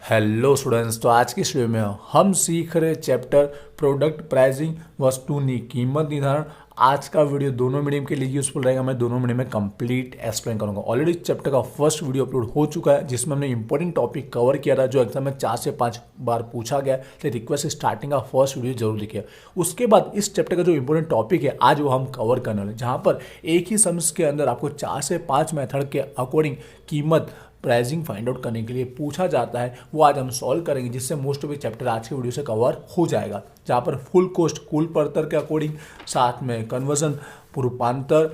Hello students, तो आज की इस वीडियो में हम सीख रहे चैप्टर प्रोडक्ट प्राइसिंग वस्तु कीमत निर्धारण। आज का वीडियो दोनों मीडियम के लिए यूजफुल रहेगा। मैं दोनों मीडियम में कंप्लीट एक्सप्लेन करूंगा। ऑलरेडी चैप्टर का फर्स्ट वीडियो अपलोड हो चुका है जिसमें हमने इंपॉर्टेंट टॉपिक कवर किया था जो एग्जाम में 4 से 5 बार पूछा गया। तो रिक्वेस्ट स्टार्टिंग का फर्स्ट वीडियो जरूर देखिए। उसके बाद इस चैप्टर का जो इंपॉर्टेंट टॉपिक है आज वो हम कवर करने वाले, जहाँ पर एक ही सम्स के अंदर आपको 4 से 5 मेथड के अकॉर्डिंग कीमत प्राइसिंग फाइंड आउट करने के लिए पूछा जाता है, वो आज हम सॉल्व करेंगे, जिससे मोस्ट ऑफ ये चैप्टर आज के वीडियो से कवर हो जाएगा। जहाँ पर फुल कॉस्ट कुल पड़तर के अकॉर्डिंग, साथ में कन्वर्जन रूपांतर,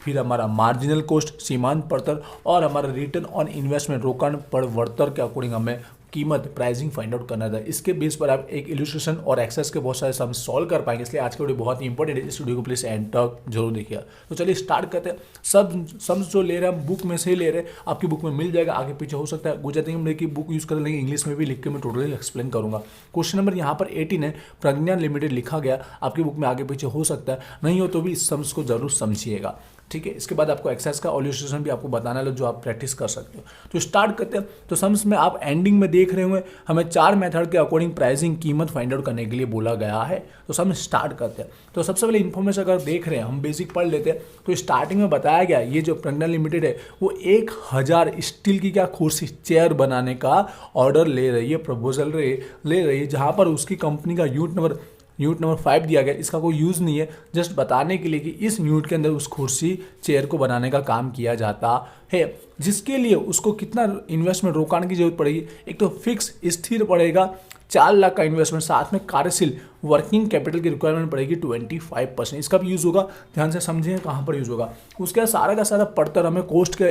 फिर हमारा मार्जिनल कॉस्ट सीमांत पड़तर और हमारा रिटर्न ऑन इन्वेस्टमेंट रोकाण परिवर्तन के अकॉर्डिंग हमें कीमत प्राइसिंग फाइंड आउट करना था। इसके बेस पर आप एक इलस्ट्रेशन और एक्सेस के बहुत सारे सम सॉल्व कर पाएंगे, इसलिए आज का वीडियो बहुत ही इंपॉर्टेंट है। इस वीडियो को प्लीज एंड तक जरूर देखिए। तो चलिए स्टार्ट करते हैं। सब सम्स जो ले रहे हैं हम बुक में से ही ले रहे हैं, आपकी बुक में मिल जाएगा, आगे पीछे हो सकता है गुजराती में की बुक यूज कर लेंगे, इंग्लिश में भी लिख के मैं टोटली एक्सप्लेन करूंगा। क्वेश्चन नंबर यहाँ पर 18 है, प्रज्ञान लिमिटेड लिखा गया, आपकी बुक में आगे पीछे हो सकता है, नहीं हो तो भी इस सम्स को जरूर समझिएगा, ठीक है। इसके बाद आपको एक्सेस का इलस्ट्रेशन भी आपको बताना है जो आप प्रैक्टिस कर सकते हो। तो स्टार्ट करते हैं। तो सम्स में आप एंडिंग में देख रहे होंगे हमें 4 मेथड के अकॉर्डिंग प्राइसिंग कीमत फाइंड आउट करने के लिए बोला गया है। तो सम स्टार्ट करते हैं। तो सबसे पहले इन्फॉर्मेशन अगर देख रहे हैं, हम बेसिक पढ़ लेते हैं। तो स्टार्टिंग में बताया गया ये जो प्रज्ञान लिमिटेड है वो 1000 स्टील की क्या कुर्सी चेयर बनाने का ऑर्डर ले रही है, प्रपोजल ले रही है, जहाँ पर उसकी कंपनी का यूनिट नंबर 5 दिया गया। इसका कोई यूज़ नहीं है, जस्ट बताने के लिए कि इस यूनिट के अंदर उस कुर्सी चेयर को बनाने का काम किया जाता है, जिसके लिए उसको कितना इन्वेस्टमेंट रोकाने की जरूरत पड़ेगी। एक तो फिक्स स्थिर पड़ेगा 4 लाख का इन्वेस्टमेंट, साथ में कार्यशील वर्किंग कैपिटल की रिक्वायरमेंट पड़ेगी 25%। इसका भी यूज़ होगा, ध्यान से समझें कहाँ पर यूज़ होगा। उसके बाद सारा का सारा पड़तर हमें कोस्ट के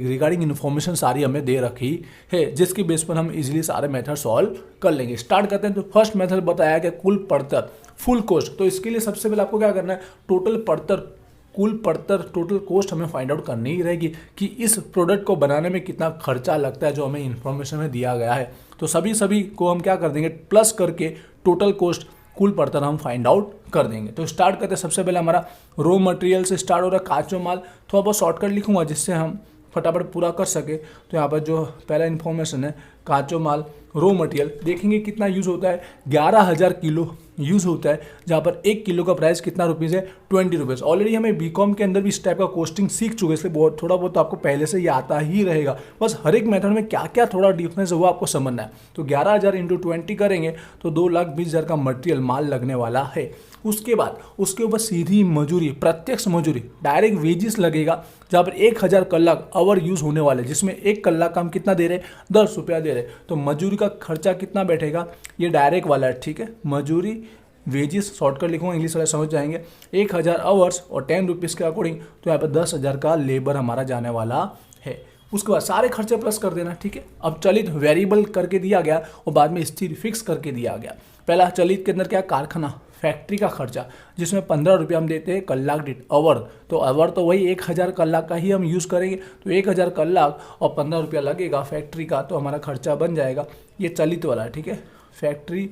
रिगार्डिंग इन्फॉर्मेशन सारी हमें दे रखी है, जिसकी बेस पर हम इजीली सारे मेथड सॉल्व कर लेंगे। स्टार्ट करते हैं। तो फर्स्ट मेथड बताया कि कुल पड़तर फुल कोस्ट। तो इसके लिए सबसे पहले आपको क्या करना है, टोटल पड़तर कुल पड़तर टोटल कॉस्ट हमें फाइंड आउट करनी ही रहेगी कि इस प्रोडक्ट को बनाने में कितना खर्चा लगता है, जो हमें इन्फॉर्मेशन में दिया गया है। तो सभी को हम क्या कर देंगे, प्लस करके टोटल कॉस्ट कुल पड़तर हम फाइंड आउट कर देंगे। तो स्टार्ट करते हैं। सबसे पहले हमारा रॉ मटेरियल से स्टार्ट हो रहा है, काचो माल। थोड़ा बहुत शॉर्टकट लिखूंगा जिससे हम फटाफट पूरा कर सके। तो यहाँ पर जो पहला इन्फॉर्मेशन है, काचो माल रॉ मटेरियल, देखेंगे कितना यूज़ होता है, 11,000 किलो यूज़ होता है, जहाँ पर 1 किलो का प्राइस कितना रुपीज़ है, 20 रुपीज़। ऑलरेडी हमें बीकॉम के अंदर भी इस टाइप का कॉस्टिंग सीख चुके हैं, इसलिए बहुत थोड़ा बहुत आपको पहले से ये आता ही रहेगा। बस हर एक मेथड में क्या क्या थोड़ा डिफरेंस है वो आपको समझना है। तो 11,000 × 20 करेंगे तो 2,20,000 का मटेरियल माल लगने वाला है। उसके बाद उसके ऊपर सीधी मजूरी, प्रत्यक्ष मजूरी, डायरेक्ट वेजिस लगेगा, जहाँ पर 1000 कलाक आवर यूज़ होने वाले, जिसमें 1 कलाक का हम कितना दे रहे हैं, 10 रुपया दे रहे हैं। तो मजूरी का खर्चा कितना बैठेगा, ये डायरेक्ट वाला है, ठीक है। मजूरी वेजिस शॉर्टकट लिखूंगा, इंग्लिश वाले समझ जाएंगे। 1000 आवर्स और 10 रुपीज़ के अकॉर्डिंग, तो यहाँ पर 10,000 का लेबर हमारा जाने वाला है। उसके बाद सारे खर्चे प्लस कर देना, ठीक है। अब चलित वेरिएबल करके दिया गया और बाद में स्थिर फिक्स करके दिया गया। पहला चलित के अंदर क्या, कारखाना फैक्ट्री का खर्चा, जिसमें 15 रुपये हम देते हैं कलाक दीठ, आवर। तो आवर तो वही 1000 कलाक का ही हम यूज़ करेंगे, तो 1000 कलाक और 15 रुपया लगेगा फैक्ट्री का, तो हमारा खर्चा बन जाएगा। ये चलित वाला है, ठीक है। फैक्ट्री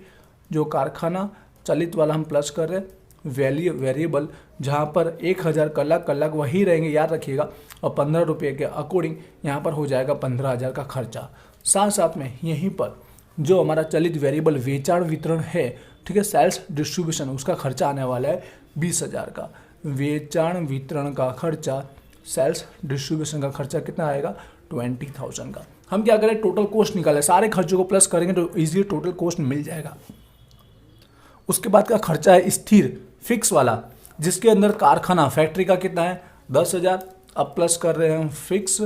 जो कारखाना चलित वाला हम प्लस कर रहे हैं, वेरिएबल जहाँ पर 1000 कलाक वही रहेंगे, याद रखिएगा, और 15 रुपये के अकॉर्डिंग यहाँ पर हो जाएगा 15,000 का खर्चा। साथ में यहीं पर जो हमारा चलित वेरिएबल वेचाण वितरण है, ठीक है, सेल्स डिस्ट्रीब्यूशन, उसका खर्चा आने वाला है 20,000 का। वेचाण वितरण का खर्चा, सेल्स डिस्ट्रीब्यूशन का खर्चा कितना आएगा, 20,000 का। हम क्या करें, टोटल कॉस्ट निकालें, सारे खर्चों को प्लस करेंगे तो इजीली टोटल कॉस्ट मिल जाएगा। उसके बाद का खर्चा है स्थिर फिक्स वाला, जिसके अंदर कारखाना फैक्ट्री का कितना है, 10,000। अब प्लस कर रहे हैं हम फिक्स,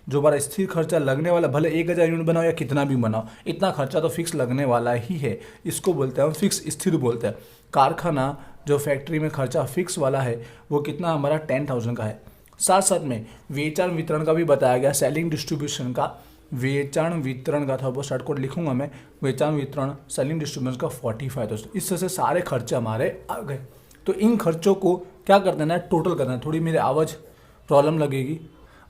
जो हमारा स्थिर खर्चा लगने वाला, भले 1000 यूनिट बनाओ या कितना भी बनाओ, इतना खर्चा तो फिक्स लगने वाला ही है। इसको बोलते हैं हम फिक्स, स्थिर बोलते हैं। कारखाना जो फैक्ट्री में खर्चा फिक्स वाला है वो कितना हमारा 10,000 का है। साथ में वेचाण वितरण का भी बताया गया, सेलिंग डिस्ट्रीब्यूशन का, वेचाण वितरण का था वो शॉर्ट कोड लिखूंगा मैं, वेचाण वितरण सेलिंग डिस्ट्रीब्यूशन का 45,000। इस तरह से सारे खर्चे हमारे आ गए। तो इन खर्चों को क्या कर देना है, टोटल करना है। थोड़ी मेरी आवाज़ प्रॉब्लम लगेगी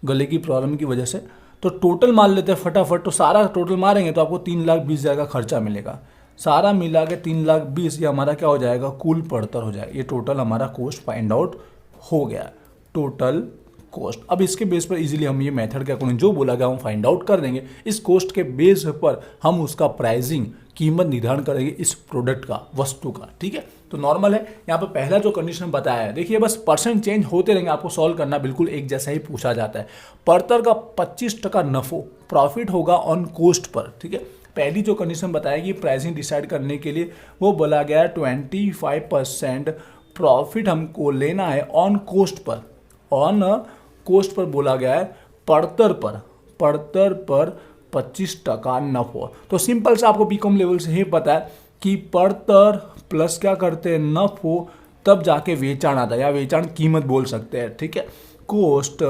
गले की प्रॉब्लम की वजह से, तो टोटल मार लेते हैं फटाफट। तो सारा टोटल मारेंगे तो आपको 3,20,000 का खर्चा मिलेगा। सारा मिला के 3,20,000 ये हमारा क्या हो जाएगा, कुल पड़तर हो जाएगा। ये टोटल हमारा कॉस्ट फाइंड आउट हो गया। Total cost. अब इसके बेस पर इजीली हम ये मेथड के अकॉर्डिंग जो बोला गया हम फाइंड आउट कर देंगे। इस कॉस्ट के बेस पर हम उसका प्राइसिंग कीमत निर्धारण करेंगे इस प्रोडक्ट का, वस्तु का। ठीक है, तो नॉर्मल है। यहाँ पर पहला जो कंडीशन बताया है, देखिए बस परसेंट चेंज होते रहेंगे, आपको सॉल्व करना बिल्कुल एक जैसा ही पूछा जाता है। पर्तर का 25% नफो प्रॉफिट होगा ऑन कॉस्ट पर। ठीक है, पहली जो कंडीशन बताया कि प्राइसिंग डिसाइड करने के लिए वो बोला गया है 25% प्रॉफिट हमको लेना है on cost per. On cost per बोला गया है, पड़तर पर 25% नफो। तो सिंपल से आपको बीकॉम लेवल से ही पता है कि पड़तर प्लस क्या करते हैं नफो, तब जाके वेचाण आता है, या वेचाण कीमत बोल सकते हैं। ठीक है, कॉस्ट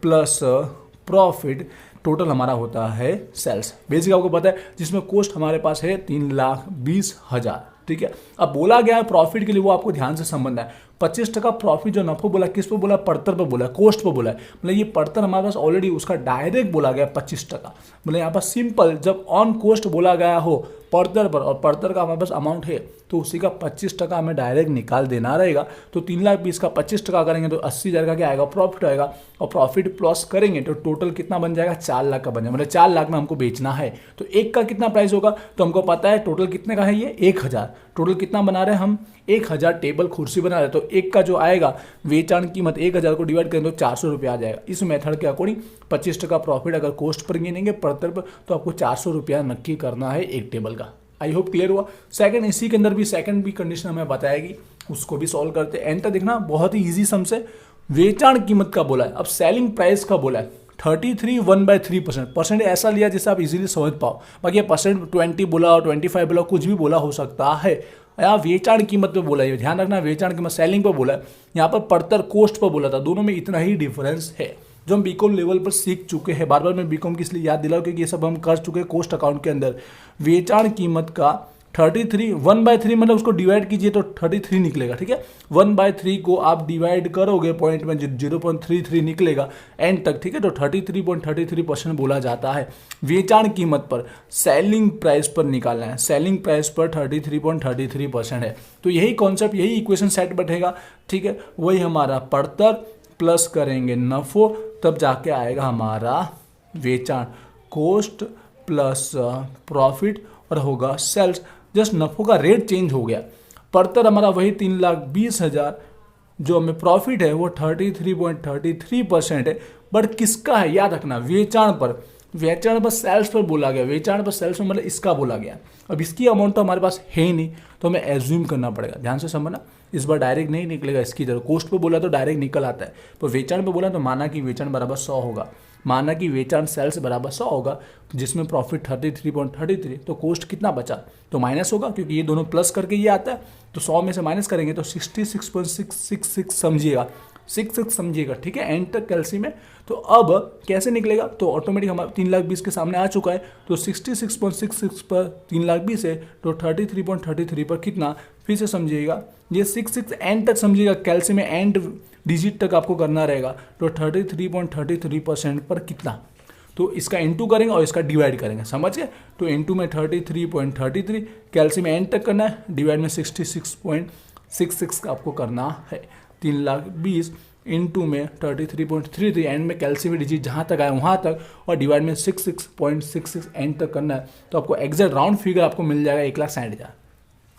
प्लस प्रॉफिट टोटल हमारा होता है सेल्स। बेसिक आपको पता है, जिसमें कॉस्ट हमारे पास है 3,20,000। ठीक है, अब बोला गया है प्रॉफिट के लिए, वो आपको ध्यान से समझना है। 25% प्रॉफिट जो नफो बोला, किस पर बोला, पड़तर पर बोला, कॉस्ट पर बोला है। मतलब ये पड़तर हमारे पास ऑलरेडी उसका डायरेक्ट बोला गया 25%। मतलब यहाँ पर सिंपल जब ऑन कॉस्ट बोला गया हो पड़तर पर, और पड़तर का हमारे पास अमाउंट है, तो उसी का 25% हमें डायरेक्ट निकाल देना रहेगा। तो 3,20,000 का 25% करेंगे तो 80,000 का क्या आएगा, प्रॉफिट आएगा। और प्रॉफिट प्लस करेंगे तो टोटल कितना बन जाएगा, 4 लाख का बन जाएगा। मतलब 4 लाख में हमको बेचना है, तो एक का कितना प्राइस होगा, तो हमको पता है टोटल कितने का है ये 1,000। टोटल कितना बना रहे हैं हम, 1,000 टेबल कुर्सी बना रहे हैं। तो एक का जो आएगा वेचाण कीमत 1,000 को डिवाइड करें तो 400 रुपये आ जाएगा। इस मेथड के अकॉर्डिंग 25% प्रॉफिट अगर कॉस्ट पर गिनेंगे पड़तर पर, तो आपको 400 रुपया नक्की करना है एक टेबल का। आई होप क्लियर हुआ। सेकंड, इसी के अंदर भी सेकंड भी कंडीशन हमें बताएगी, उसको भी सॉल्व करते हैं। एंड तक देखना, बहुत ही इजी सम से। वेचाण कीमत का बोला है, अब सेलिंग प्राइस का बोला है 33 1/3%। परसेंट ऐसा लिया जिससे आप इजीली समझ पाओ, बाकी परसेंट 20 बोला, 25 बोला, कुछ भी बोला हो सकता है। यहाँ वेचाण कीमत पे बोला है, ध्यान रखना, वेचाण कीमत सेलिंग पर बोला है, यहाँ पर पड़तर कॉस्ट पर बोला था। दोनों में इतना ही डिफरेंस है जो हम बीकॉम लेवल पर सीख चुके हैं। बार बार मैं बीकॉम की इसलिए याद दिलाऊं क्योंकि ये सब हम कर चुके हैं कॉस्ट अकाउंट के अंदर। वेचाण कीमत का 33 1/3 मतलब उसको डिवाइड कीजिए तो 33 निकलेगा। ठीक है, 1/3 को आप डिवाइड करोगे पॉइंट में 0.33 निकलेगा एंड तक। ठीक है, तो 33.33% बोला जाता है वेचाण कीमत पर। सेलिंग प्राइस पर निकालना है, सेलिंग प्राइस पर 33.33% है। तो यही कॉन्सेप्ट, यही इक्वेशन सेट बैठेगा। ठीक है, वही हमारा पड़तर प्लस करेंगे नफो, तब जाके आएगा हमारा वेचाण। कॉस्ट प्लस प्रॉफिट और होगा सेल्स। जस्ट नफो का रेट चेंज हो गया। पड़तर हमारा वही 3,20,000, जो हमें प्रॉफिट है वो 33.33% है। बट किसका है, याद रखना, वेचाण पर। वेचाण पर सेल्स पर बोला गया, वेचाण पर सेल्स में मतलब इसका बोला गया। अब इसकी अमाउंट तो हमारे पास है ही नहीं, तो हमें एज्यूम करना पड़ेगा। ध्यान से समझना, इस बार डायरेक्ट नहीं निकलेगा इसकी तरह। कॉस्ट पे बोला तो डायरेक्ट निकल आता है, पर वेचाण पे बोला तो माना कि वेचाण बराबर 100 होगा, माना कि वेचाण सेल्स बराबर 100 होगा, जिसमें प्रॉफिट 33.33, तो कॉस्ट कितना बचा, तो माइनस होगा क्योंकि ये दोनों प्लस करके ये आता है। तो 100 में से माइनस करेंगे तो 66.666 समझिएगा, 66 समझिएगा। ठीक है, एंड तक कैलसी में। तो अब कैसे निकलेगा, तो ऑटोमेटिक हमारा 3,20,000 के सामने आ चुका है। तो 66.66 पर 3,20,000 है, तो 33.33 पर कितना, फिर से समझिएगा, ये 66 एंड तक समझिएगा, कैलसी में एंड डिजिट तक आपको करना रहेगा। तो 33.33% पर कितना, तो इसका इंटू करेंगे और इसका डिवाइड करेंगे, समझ गए। तो इंटू में 33.33, कैलसी में एंड तक करना है, डिवाइड में 66.66 का आपको करना है। 3,20,000 इंटू में 33.33, एंड में कैलसी में डिजिट जहाँ तक आए वहाँ तक, और डिवाइड में 66.66 एंड तक करना है। तो आपको एग्जैक्ट राउंड फिगर आपको मिल जाएगा 1,60,000।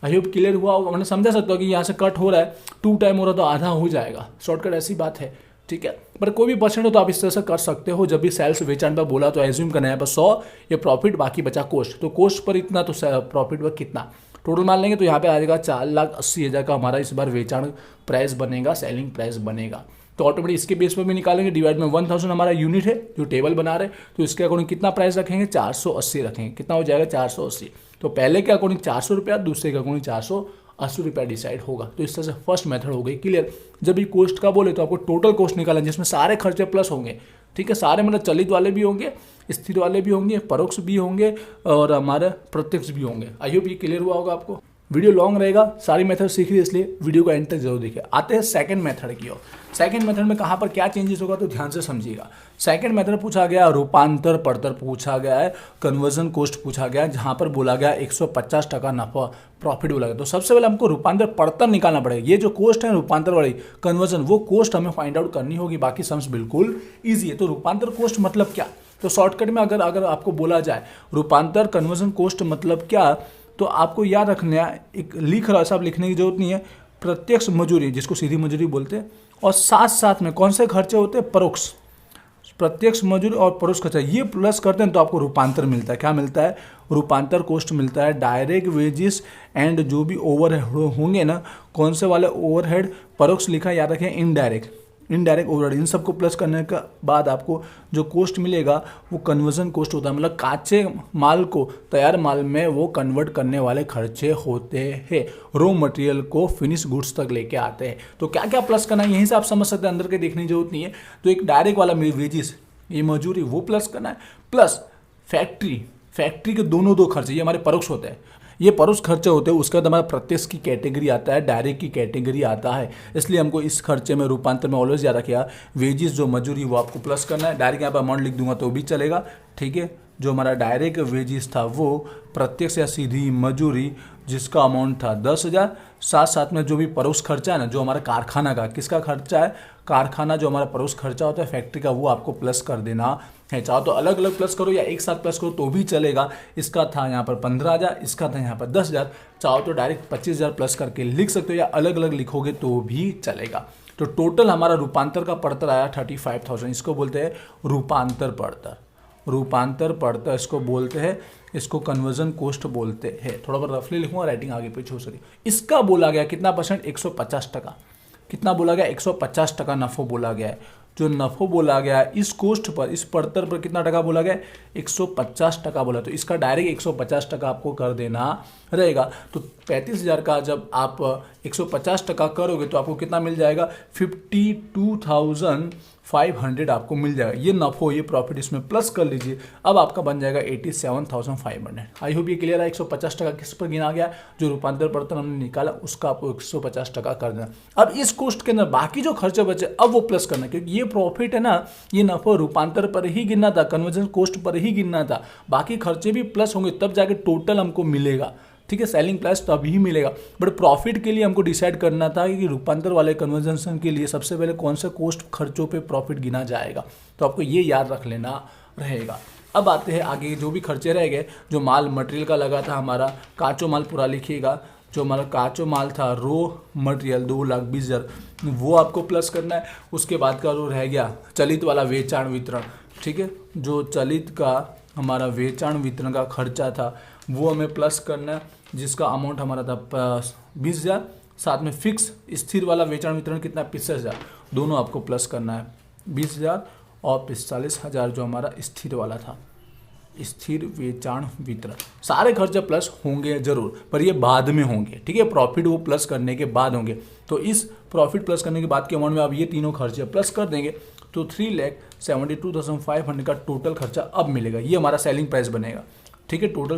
आई होप क्लियर हुआ होगा। मतलब समझा सकते हो कि यहाँ से कट हो रहा है, 2 टाइम हो रहा है तो आधा हो जाएगा, शॉर्टकट ऐसी बात है। ठीक है, पर कोई भी परसेंट हो तो आप इस तरह से कर सकते हो। जब भी सेल्स वेचाण पर बोला तो एज्यूम करना है पर 100 ये प्रॉफिट, बाकी बचा कॉस्ट। तो कॉस्ट पर इतना, तो प्रॉफिट पर कितना, टोटल मान लेंगे तो यहाँ पे आ जाएगा 4,80,000 का हमारा इस बार वेचाण प्राइस बनेगा, सेलिंग प्राइस बनेगा। तो ऑटोमेटिक इसके बेस पर भी निकालेंगे, डिवाइड में 1000 हमारा यूनिट है जो टेबल बना रहे, तो इसके अकॉर्डिंग कितना प्राइस रखेंगे, 480 रखेंगे। कितना हो जाएगा, 480। तो पहले के अकॉर्डिंग 400 रुपया, दूसरे के अकॉर्डिंग 480 रुपया डिसाइड होगा। तो इस तरह से फर्स्ट मेथड हो गई क्लियर। जब भी कॉस्ट का बोले तो आपको टोटल कॉस्ट निकालना है, जिसमें सारे खर्चे प्लस होंगे। ठीक है, सारे मतलब चलित वाले भी होंगे, स्थिर वाले भी होंगे, परोक्ष भी होंगे और हमारे प्रत्यक्ष भी होंगे। आई होप ये क्लियर हुआ होगा आपको। वीडियो लॉन्ग रहेगा, सारी मेथड सीख रही है, इसलिए वीडियो को एंड तक जरूर देखिए। आते हैं सेकंड मेथड की ओर। सेकंड मेथड में कहाँ पर क्या चेंजेस होगा तो ध्यान से समझिएगा। सेकंड मेथड पूछा गया रूपांतर पड़तर पूछा गया है, कन्वर्जन कॉस्ट पूछा गया है, जहाँ पर बोला गया 150% नफा प्रॉफिट बोला गया। तो सबसे पहले हमको रूपांतर पड़तर निकालना पड़ेगा। ये जो कॉस्ट है रूपांतर वाली कन्वर्जन, वो कॉस्ट हमें फाइंड आउट करनी होगी, बाकी सम्स बिल्कुल ईजी है। तो रूपांतर कॉस्ट मतलब क्या, तो शॉर्टकट में अगर आपको बोला जाए रूपांतर कन्वर्जन कॉस्ट मतलब क्या, तो आपको याद रखना है, एक लिख रहा साहब लिखने की जरूरत नहीं है, प्रत्यक्ष मजूरी जिसको सीधी मजूरी बोलते हैं, और साथ साथ में कौन से खर्चे होते हैं, परोक्ष, प्रत्यक्ष मजूरी और परोक्ष खर्चा, ये प्लस करते हैं तो आपको रूपांतर मिलता है। क्या मिलता है, रूपांतर कॉस्ट मिलता है। डायरेक्ट वेजेस एंड जो भी ओवरहेड होंगे ना, कौन से वाले ओवरहेड, परोक्ष लिखा याद रखें, इनडायरेक्ट ओवरहेड, इन सबको प्लस करने के बाद आपको जो कॉस्ट मिलेगा वो कन्वर्जन कॉस्ट होता है। मतलब काचे माल को तैयार माल में वो कन्वर्ट करने वाले खर्चे होते हैं, रॉ मटेरियल को फिनिश गुड्स तक लेके आते हैं। तो क्या क्या प्लस करना है यहीं से आप समझ सकते हैं, अंदर के देखने की जरूरत नहीं है। तो एक डायरेक्ट वाला वेजेस, ये मजूरी, वो प्लस करना है, प्लस फैक्ट्री के दो खर्चे, ये हमारे परोक्ष होते हैं, ये परोक्ष खर्चे होते हैं। उसके बाद हमारा प्रत्यक्ष की कैटेगरी आता है, डायरेक्ट की कैटेगरी आता है, इसलिए हमको इस खर्चे में रूपांतर में ऑलवेज याद रखिएगा, वेजेस जो मजूरी वो आपको प्लस करना है। डायरेक्ट यहाँ पर अमाउंट लिख दूंगा तो भी चलेगा, ठीक है। जो हमारा डायरेक्ट वेजेस था वो प्रत्यक्ष या सीधी मजूरी जिसका अमाउंट था 10,000, साथ साथ में जो भी परोक्ष खर्चा है ना, जो हमारा कारखाना का, किसका खर्चा है, कारखाना जो हमारा परोक्ष खर्चा होता है फैक्ट्री का, वो आपको प्लस कर देना है। चाहो तो अलग अलग प्लस करो या एक साथ प्लस करो तो भी चलेगा। इसका था यहाँ पर 15,000, इसका था यहाँ पर 10,000, चाहो तो डायरेक्ट 25,000 प्लस करके लिख सकते हो या अलग अलग लिखोगे तो भी चलेगा। तो टोटल हमारा रूपांतर का पड़तर आया 35,000, इसको बोलते हैं रूपांतर पड़तर। रूपांतर पड़तर इसको बोलते हैं, इसको कन्वर्जन कॉस्ट बोलते हैं। थोड़ा बहुत रफली लिखूंगा, राइटिंग आगे पीछे हो सकती। इसका बोला गया कितना परसेंट, 150%। कितना बोला गया, 150% नफो बोला गया है। जो नफो बोला गया है इस कोस्ट पर, इस पड़तर पर कितना टका बोला गया, 150% बोला। तो इसका डायरेक्ट 150% आपको कर देना रहेगा। तो 35,000 का जब आप 150% करोगे तो आपको कितना मिल जाएगा, 52,500 आपको मिल जाएगा। ये नफो, ये प्रॉफिट इसमें प्लस कर लीजिए, अब आपका बन जाएगा 87,500। आई होप ये क्लियर है। 150% किस पर गिना गया, जो रूपांतर पड़तर हमने निकाला उसका आपको 150% कर देना। अब इस कोस्ट के अंदर बाकी जो खर्चे बचे अब वो प्लस करना, क्योंकि ये प्रॉफिट है ना, ये नफो रूपांतर पर ही गिनना था, कन्वर्जन कॉस्ट पर ही गिनना था। बाकी खर्चे भी प्लस होंगे तब जाके टोटल हमको मिलेगा, ठीक है। सेलिंग प्राइस तभी मिलेगा, बट प्रॉफिट के लिए हमको डिसाइड करना था कि रूपांतर वाले कन्वर्जन के लिए सबसे पहले कौन से कॉस्ट खर्चों पे प्रॉफिट गिना जाएगा। तो आपको ये याद रख लेना रहेगा। अब आते हैं आगे, जो भी खर्चे रह गए, जो माल मटेरियल का लगा था हमारा, काचो माल पूरा लिखिएगा। जो हमारा काचो माल था रो मटेरियल 2,20,000, वो आपको प्लस करना है। उसके बाद का जो रह गया चलित वाला वेचाण वितरण, ठीक है। जो चलित का हमारा वेचाण वितरण का खर्चा था वो हमें प्लस करना है, जिसका अमाउंट हमारा था 20,000। साथ में फिक्स स्थिर वाला वेचाण वितरण कितना, 65,000, दोनों आपको प्लस करना है, 20,000 और 45,000 जो हमारा स्थिर वाला था, स्थिर वेचाण वितरण। सारे खर्चे प्लस होंगे जरूर, पर ये बाद में होंगे, ठीक है। प्रॉफिट वो प्लस करने के बाद होंगे। तो इस प्रॉफिट प्लस करने के बाद के अमाउंट में आप ये तीनों खर्चे प्लस कर देंगे तो 3,72,500 का टोटल खर्चा अब मिलेगा। ये हमारा सेलिंग प्राइस बनेगा, ठीक है। टोटल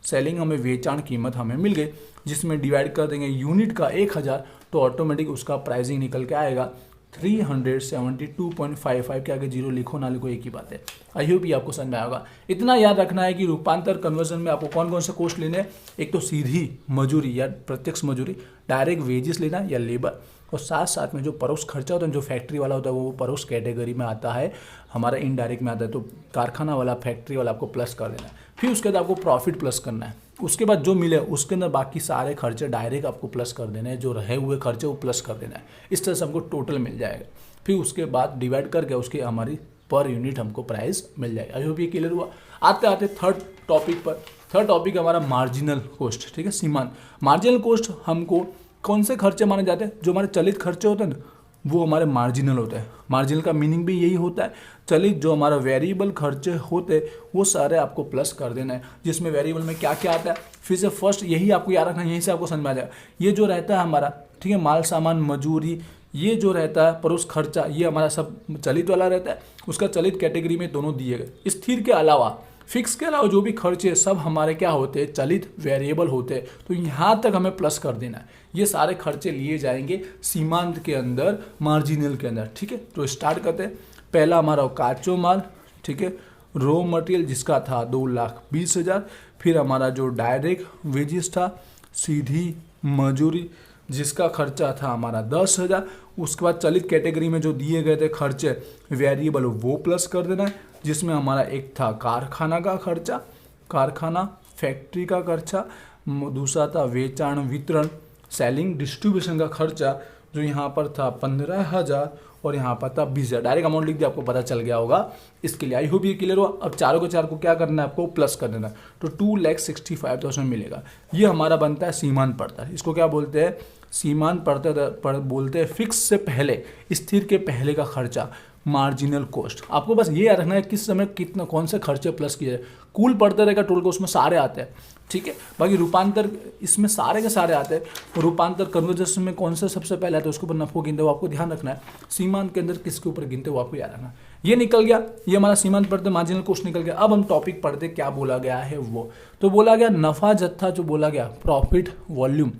सेलिंग हमें वेचाण कीमत हमें मिल गई, जिसमें डिवाइड कर देंगे यूनिट का 1,000 तो ऑटोमेटिक उसका प्राइसिंग निकल के आएगा 372.55 के आगे जीरो लिखो ना लिखो एक ही बात है। आई होप ये आपको समझ में आएगा। इतना याद रखना है कि रूपांतर कन्वर्जन में आपको कौन कौन से कॉस्ट लेने हैं, एक तो सीधी मजूरी या प्रत्यक्ष मजूरी, डायरेक्ट वेजेस लेना या लेबर, और साथ साथ में जो परोक्ष खर्चा होता है जो फैक्ट्री वाला होता है वो परोक्ष कैटेगरी में आता है, हमारा इनडायरेक्ट में आता है। तो कारखाना वाला फैक्ट्री वाला आपको प्लस कर देना है। फिर उसके बाद आपको प्रॉफिट प्लस करना है। उसके बाद जो मिले उसके अंदर बाकी सारे खर्चे डायरेक्ट आपको प्लस कर देने हैं, जो रहे हुए खर्चे वो प्लस कर देना है। इस तरह से हमको टोटल मिल जाएगा। फिर उसके बाद डिवाइड करके उसकी हमारी पर यूनिट हमको प्राइस मिल जाएगा। आई होप ये क्लियर हुआ। आते आते थर्ड टॉपिक पर। थर्ड टॉपिक हमारा मार्जिनल कॉस्ट, ठीक है, सीमांत। मार्जिनल कॉस्ट हमको कौन से खर्चे माने जाते हैं, जो हमारे चलित खर्चे होते हैं ना वो हमारे मार्जिनल होते हैं। मार्जिनल का मीनिंग भी यही होता है, चलित जो हमारा वेरिएबल खर्चे होते वो सारे आपको प्लस कर देना है। जिसमें वेरिएबल में क्या क्या आता है, फिर से फर्स्ट यही आपको याद रखना है, यहीं से आपको समझ में आ जाएगा। ये जो रहता है हमारा, ठीक है, माल सामान मजूरी, ये जो रहता है परोक्ष खर्चा, ये हमारा सब चलित वाला रहता है। उसका चलित कैटेगरी में दोनों दिए गए। स्थिर के अलावा फिक्स के अलावा जो भी खर्चे सब हमारे क्या होते हैं, चलित वेरिएबल होते हैं। तो यहाँ तक हमें प्लस कर देना है। ये सारे खर्चे लिए जाएंगे सीमांत के अंदर, मार्जिनल के अंदर। ठीक है, तो स्टार्ट करते हैं। पहला हमारा काचो माल, ठीक है, रॉ मटेरियल जिसका था 2,20,000। फिर हमारा जो डायरेक्ट वेजेस था, सीधी मजूरी जिसका खर्चा था हमारा 10,000। उसके बाद चलित कैटेगरी में जो दिए गए थे खर्चे वेरिएबल वो प्लस कर देना है, जिसमें हमारा एक था कारखाना का खर्चा, कारखाना फैक्ट्री का खर्चा, दूसरा था वेचाण वितरण सेलिंग डिस्ट्रीब्यूशन का खर्चा जो यहाँ पर था 15,000 और यहाँ पर था 20,000। डायरेक्ट अमाउंट लिख दिया, आपको पता चल गया होगा। इसके लिए आई होप ये क्लियर हुआ। अब चारों के चार को क्या करना है, आपको प्लस कर देना है, तो 2,65,000 मिलेगा। ये हमारा बनता है सीमांत पड़ता है। इसको क्या बोलते हैं, सीमांत पड़ता बोलते हैं फिक्स से पहले, स्थिर के पहले का खर्चा, मार्जिनल कॉस्ट। आपको बस ये याद रखना है किस समय कितना कौन से खर्चे प्लस किए जाए। कुल पड़ता रहेगा टोटल को, उसमें सारे आते हैं। ठीक है, बाकी रूपांतर इसमें सारे के सारे आते हैं। रूपांतर कन्वर्जेशन में कौन सा सबसे पहले आता है, उसके ऊपर नफो गिनते हो, आपको ध्यान रखना है। सीमांत के अंदर किसके ऊपर गिनते हो, आपको याद रखना। ये निकल गया, ये हमारा सीमांत पढ़ते मार्जिनल कॉस्ट निकल गया। अब हम टॉपिक पढ़ते क्या बोला गया है वो। तो बोला गया नफा जत्था, जो बोला गया प्रॉफिट वॉल्यूम,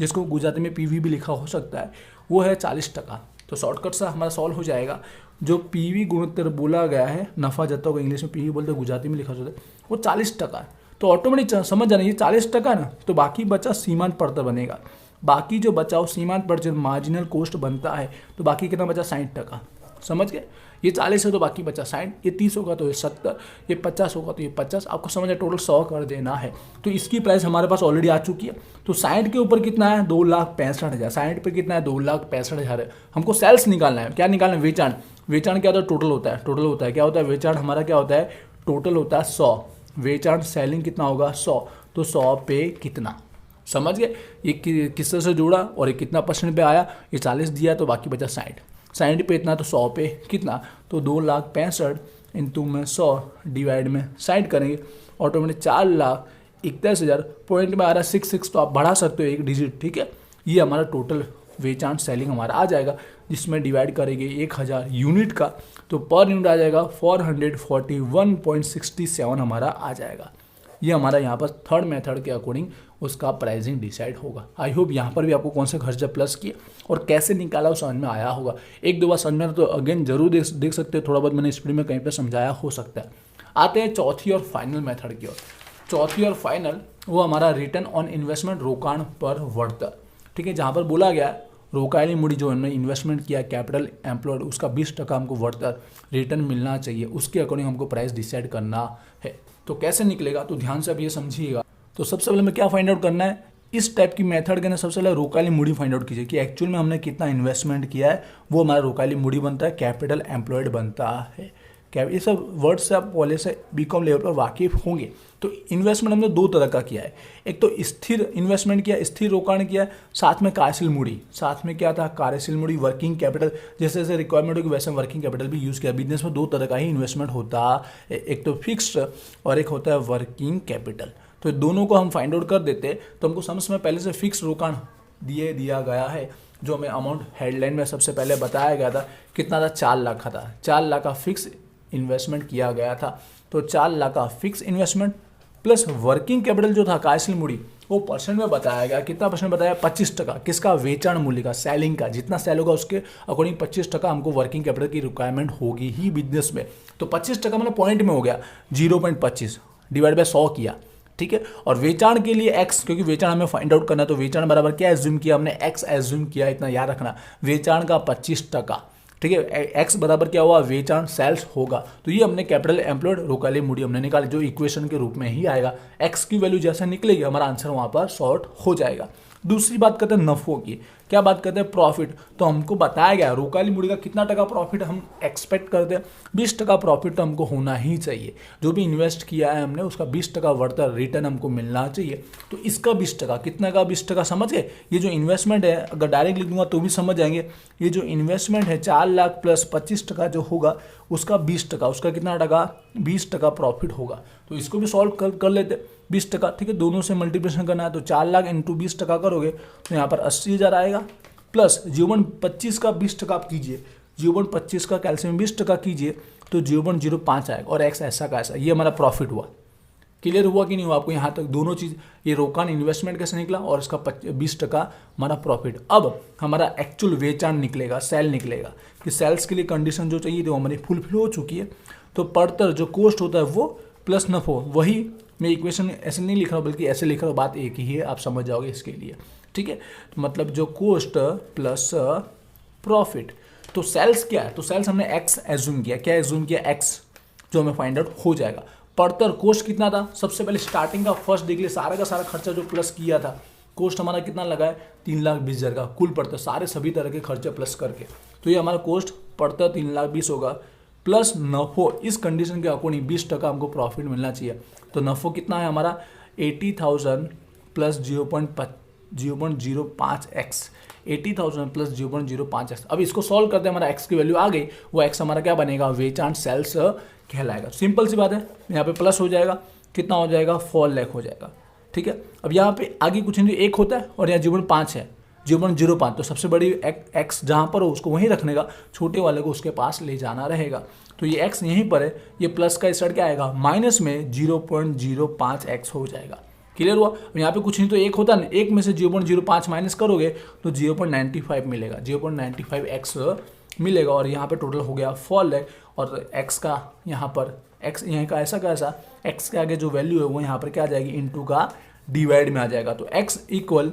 जिसको गुजराती में पीवी भी लिखा हो सकता है, वो है 40%। तो शॉर्टकट से हमारा सॉल्व हो जाएगा। जो पीवी गुणोत्तर बोला गया है, नफा जत्था को इंग्लिश में पीवी बोलते हैं, गुजराती में लिखा होता है, वो 40% है। तो ऑटोमेटिक समझ जाना, ये 40% ना, तो बाकी बचा सीमांत पड़ता बनेगा। बाकी जो बचा वो सीमांत पड़ जब मार्जिनल कॉस्ट बनता है, तो बाकी कितना बचा 60%। समझ गए, ये 40 है तो बाकी बचा 60, ये 30 होगा तो ये 70, ये 50 होगा तो ये 50। आपको समझ है, टोटल 100 कर देना है। तो इसकी प्राइस हमारे पास ऑलरेडी आ चुकी है। तो 60 के ऊपर कितना है, 2,65,000। 60 पे कितना है, 2,65,000 है। हमको सेल्स निकालना है। क्या निकालना है, वेचाण। वेचाण क्या होता है, टोटल होता है। टोटल होता है, क्या होता है, वेचाण हमारा क्या होता है, टोटल होता है 100। वेचाण सेलिंग कितना होगा, 100। तो 100 पे कितना, समझ गए, ये किस तरह से जोड़ा और ये कितना परसेंट पे आया। ये 40 दिया तो बाकी बचा 60। 60 पे इतना तो 100 पे कितना, तो 2,65,000 इंटू में 100 डिवाइड में 60 करेंगे, ऑटोमेटिक 4,61,000। पॉइंट में आ रहा है 66, तो आप बढ़ा सकते हो एक डिजिट। ठीक है, ये हमारा टोटल वेचाण सेलिंग हमारा आ जाएगा, जिसमें डिवाइड करेंगे 1,000 यूनिट का, तो पर यूनिट आ जाएगा 441.67 हमारा आ जाएगा। ये हमारा यहाँ पर थर्ड मेथड के अकॉर्डिंग उसका प्राइसिंग डिसाइड होगा। आई होप यहाँ पर भी आपको कौन से खर्चा प्लस किए और कैसे निकाला वो समझ में आया होगा। एक दो बार समझ में तो अगेन जरूर देख सकते हैं, थोड़ा बहुत मैंने स्पीड में कहीं पे समझाया हो सकता है। आते हैं चौथी और फाइनल मेथड की ओर। चौथी और फाइनल वो हमारा रिटर्न ऑन इन्वेस्टमेंट, रोकाण पर वળતર। ठीक है, जहाँ पर बोला गया रोकायली मूडी जो हमने इन्वेस्टमेंट किया, कैपिटल एम्प्लॉयड, उसका 20% हमको वળતર रिटर्न मिलना चाहिए। उसके अकॉर्डिंग हमको प्राइस डिसाइड करना है। तो कैसे निकलेगा, तो ध्यान से अब ये समझिएगा। तो सबसे पहले हमें क्या फाइंड आउट करना है, इस टाइप की मेथड के अंदर सबसे पहले रोकायली मूडी फाइंड आउट कीजिए कि एक्चुअल में हमने कितना इन्वेस्टमेंट किया है। वो हमारा रोकायली मूडी बनता है, कैपिटल एम्प्लॉयड बनता है। क्या ये सब वर्ड से आप पहले से बीकॉम लेवल पर वाकिफ होंगे। तो इन्वेस्टमेंट हमने दो तरह का किया है, एक तो स्थिर इन्वेस्टमेंट किया, स्थिर रोकाण किया, साथ में कार्यशील मूडी। साथ में क्या था, कार्यशील मूडी, वर्किंग कैपिटल। जैसे जैसे रिक्वायरमेंट होगी वैसे वर्किंग कैपिटल भी यूज़ किया। बिजनेस में दो तरह का ही इन्वेस्टमेंट होता है, एक तो फिक्स्ड और एक होता है वर्किंग कैपिटल। तो दोनों को हम फाइंड आउट कर देते तो हमको समझ में पहले से फिक्स रोकाण दिया गया है। जो हमें अमाउंट हेडलाइन में सबसे पहले बताया गया था कितना था, 4 लाख का था। 4 लाख का फिक्स इन्वेस्टमेंट किया गया था। तो 4 लाख का fix investment plus working capital जो था कार्यशील मूडी, वो परसेंट में बताया गया। कितना परसेंट बताया, 25%। किसका, वेचाण मूल्य का, सेलिंग का। जितना सेल होगा उसके अकॉर्डिंग 25% हमको वर्किंग कैपिटल की रिक्वायरमेंट होगी ही बिजनेस में। तो 25% मतलब पॉइंट में हो गया 0.25 डिवाइड बाय 100 किया। ठीक है, और वेचाण के लिए एक्स, क्योंकि वेचाण हमें फाइंड आउट करना, तो वेचाण बराबर क्या एज्यूम किया हमने, एक्स एज्यूम किया। इतना याद रखना, वेचाण का 25%। ठीक है, एक्स बराबर क्या हुआ, वेचाण सेल्स होगा। तो ये हमने कैपिटल एम्प्लॉयड रोकायली मूडी हमने निकाली, जो इक्वेशन के रूप में ही आएगा। एक्स की वैल्यू जैसे निकलेगी हमारा आंसर वहाँ पर सॉर्ट हो जाएगा। दूसरी बात करते हैं नफों की। क्या बात करते हैं, प्रॉफिट। तो हमको बताया गया रोकायली मूडी का कितना टका प्रॉफिट हम एक्सपेक्ट करते हैं, 20% प्रॉफिट तो हमको होना ही चाहिए। जो भी इन्वेस्ट किया है हमने उसका 20% वળતર रिटर्न हमको मिलना चाहिए। तो इसका 20%, कितना का 20% समझ गए। ये जो इन्वेस्टमेंट है, अगर डायरेक्ट लिख दूंगा तो भी समझ जाएंगे। ये जो इन्वेस्टमेंट है 4 लाख प्लस 25% जो होगा उसका 20%, उसका कितना टका, 20% प्रॉफिट होगा। तो इसको भी सॉल्व कर लेते 20%। ठीक है, दोनों से मल्टीप्लिकेशन करना है, तो 4 लाख इंटू 20% करोगे तो यहाँ पर 80,000 आएगा। प्लस जीवन 25 का 20% आप कीजिए, जीवन 25 का कैल्सियम 20% कीजिए तो 0.05 आएगा, और एक्स ऐसा का ऐसा। ये हमारा प्रॉफिट हुआ। क्लियर हुआ कि नहीं हुआ आपको यहाँ तक दोनों चीज़, ये रोकान इन्वेस्टमेंट कैसे निकला और इसका 20% हमारा प्रॉफिट। अब हमारा एक्चुअल वेचान निकलेगा, सेल निकलेगा कि सेल्स के लिए कंडीशन जो चाहिए थी वो हमारी फुलफिल हो चुकी है। तो पड़तर जो कॉस्ट होता है वो प्लस नफो, वही मैं इक्वेशन ऐसे नहीं लिख रहा हूँ बल्कि ऐसे लिख रहा हूँ, बात एक ही है, आप समझ जाओगे इसके लिए, ठीक है। तो मतलब जो कॉस्ट प्लस प्रॉफिट, तो सेल्स क्या है, तो सेल्स हमने एक्स एज्यूम किया, क्या एज्यूम किया, एक्स, जो हमें फाइंड आउट हो जाएगा। पड़तर कोस्ट कितना था, सबसे पहले स्टार्टिंग का फर्स्ट देख लिया, सारा का सारा खर्चा जो प्लस किया था, कोस्ट हमारा कितना लगा है 3,20,000 का कुल पड़तर, सारे सभी तरह के खर्चे प्लस करके। तो ये हमारा कोस्ट पड़तर 3,20,000 होगा, प्लस नफो इस कंडीशन के अकॉर्डिंग 20% हमको प्रॉफिट मिलना चाहिए। तो नफो कितना है हमारा 80,000 प्लस 0.05x, 80,000 प्लस 0.05x। अब इसको सॉल्व करते हैं, हमारा x की वैल्यू आ गई, वो x हमारा क्या बनेगा, वेचान सेल्स कहलाएगा। सिंपल सी बात है, यहाँ पे प्लस हो जाएगा, कितना हो जाएगा 4 लाख हो जाएगा, ठीक है। अब यहाँ पे आगे कुछ नहीं, एक होता है और यहाँ 0.5 है, 0.05, तो सबसे बड़ी x जहाँ पर हो उसको वहीं रखने का, छोटे वाले को उसके पास ले जाना रहेगा। तो ये x यहीं पर है, ये प्लस का स्टार्ट क्या आएगा, माइनस में 0.05x हो जाएगा। क्लियर हुआ। यहाँ पे कुछ नहीं तो एक होता ना, एक में से 0.05 माइनस करोगे तो 0.95 मिलेगा, 0.95x मिलेगा, और यहाँ पे टोटल हो गया 4 लाख, और x का यहाँ पर x यहाँ का ऐसा का ऐसा, x के आगे जो वैल्यू है वो यहाँ पर क्या आ जाएगी, इनटू का डिवाइड में आ जाएगा। तो x इक्वल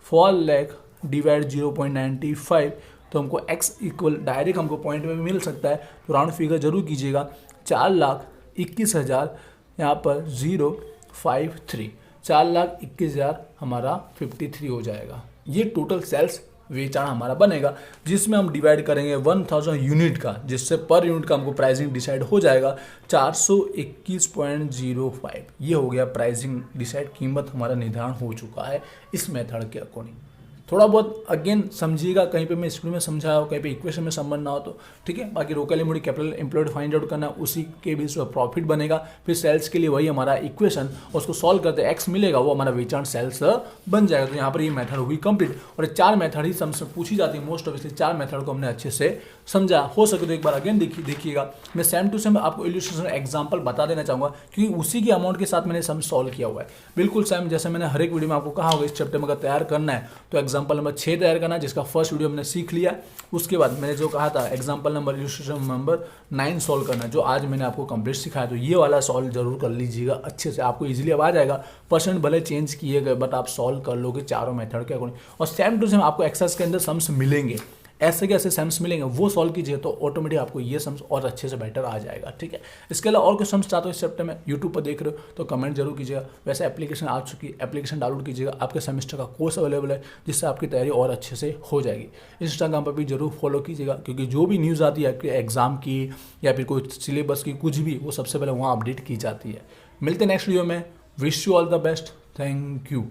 4 लाख डिवाइड 0.95, तो हमको x इक्वल डायरेक्ट हमको पॉइंट में भी मिल सकता है, तो राउंड फिगर जरूर कीजिएगा, 4,21,000 यहाँ पर 053, 4,21,000 हमारा 53 हो जाएगा। ये टोटल सेल्स वेचान हमारा बनेगा, जिसमें हम डिवाइड करेंगे 1000 यूनिट का, जिससे पर यूनिट का हमको प्राइसिंग डिसाइड हो जाएगा 421.05। ये हो गया प्राइसिंग डिसाइड, कीमत हमारा निर्धारण हो चुका है इस मेथड के अकॉर्डिंग। थोड़ा बहुत अगेन समझिएगा, कहीं पे मैं स्कूल में समझाया हो, कहीं पे इक्वेशन में समझ ना हो तो ठीक है। बाकी रोकल मुड़ी कैपिटल एम्प्लॉयड फाइंड आउट करना, उसी के बेस पर प्रॉफिट बनेगा। फिर सेल्स के लिए वही हमारा इक्वेशन, और उसको सॉल्व करते एक्स मिलेगा, वो हमारा वेचान सेल्स बन जाएगा। तो यहाँ पर ये मेथड हुई कंप्लीट, और 4 मेथड ही हमसे पूछी जाती है मोस्ट ऑब्वियसली, 4 मेथड को हमने अच्छे से समझा। हो सके तो एक बार अगेन देखिएगा, मैं सेम टू सेम आपको इल्यूस्ट्रेशन एग्जांपल बता देना चाहूँगा, क्योंकि उसी की अमाउंट के साथ मैंने सम सॉल्व किया हुआ है, बिल्कुल सेम जैसे मैंने हर एक वीडियो में आपको कहा होगा। इस चैप्टर में अगर तैयार करना है तो एग्जाम्पल नंबर 6 तैयार करना, जिसका फर्स्ट वीडियो हमने सीख लिया। उसके बाद मैंने जो कहा था एग्जाम्पल नंबर इल्यूस्ट्रेशन नंबर 9 सॉल्व करना, जो आज मैंने आपको कंप्लीट सिखाया, तो ये वाला सॉल्व जरूर कर लीजिएगा अच्छे से, आपको इजीली अब आ जाएगा। परसेंट भले चेंज किए गए बट आप सॉल्व कर लोगे चारों मेथड के अकॉर्डिंग, और सेम टू सेम आपको एक्सरसाइज के अंदर सम्स मिलेंगे, ऐसे कैसे सम्स मिलेंगे वो सॉल्व कीजिए, तो ऑटोमेटिक आपको ये सम्स और अच्छे से बेटर आ जाएगा, ठीक है। इसके अलावा और कुछ सम्स चाहते हो इस चैप्टर में, यूट्यूब पर देख रहे हो तो कमेंट जरूर कीजिएगा। वैसे एप्लीकेशन आ चुकी, एप्लीकेशन डाउनलोड कीजिएगा, आपके सेमेस्टर का कोर्स अवेलेबल है, जिससे आपकी तैयारी और अच्छे से हो जाएगी। इंस्टाग्राम पर भी जरूर फॉलो कीजिएगा, क्योंकि जो भी न्यूज़ आती है आपके एग्जाम की या फिर कोई सिलेबस की कुछ भी, वो सबसे पहले वहाँ अपडेट की जाती है। मिलते हैं नेक्स्ट वीडियो में, wish you all the best, thank you.